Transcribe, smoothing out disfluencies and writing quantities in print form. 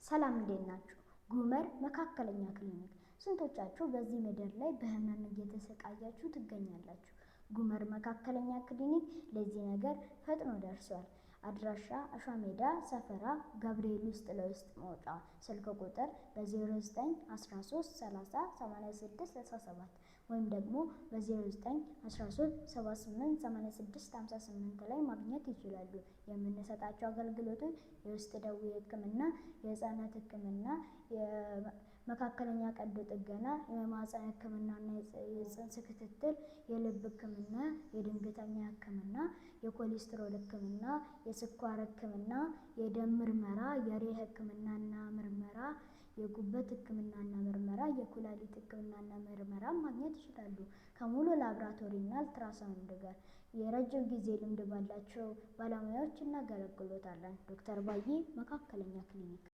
ሰላም እንዴት ናችሁ? ጉመር መካከለኛ ክሊኒክ። ስንቶቻችሁ በዚህ ምድር ላይ በህመም እየተሰቃያችሁ ትገኛላችሁ? ጉመር መካከለኛ ክሊኒክ ለዚህ ነገር ፈጥኖ ደርሷል። አድራሻ አሸሜዳ ሰፈራ ገብርኤል ውስጥ ለውስጥ መውጫ። ስልክ ቁጥር በ0913 30 86 17 ወይም ደግሞ በ0913 78 86 58 ላይ ማግኘት ይችላሉ። የምንሰጣቸው አገልግሎቶች የውስጥ ደዌ ሕክምና፣ የህፃናት ሕክምና፣ የመካከለኛ ቀዶ ጥገና፣ የማህፀን ሕክምና እና የፅንስ ክትትል፣ የልብ ሕክምና፣ የድንገተኛ ሕክምና፣ የኮሌስትሮል ሕክምና፣ የስኳር ሕክምና፣ የደም ምርመራ፣ የሬ ሕክምናና ምርመራ፣ የጉበት ሕክምናና ምርመራ፣ የኩላሊት ሕክምናና ምርመራ ማግኘት ይችላሉ። ከሙሉ ላብራቶሪና አልትራሳውንድ ጋር የረጅም ጊዜ ልምድ ባላቸው ባለሙያዎች እናገለግሎታለን። ዶክተር ባዬ መካከለኛ ክሊኒክ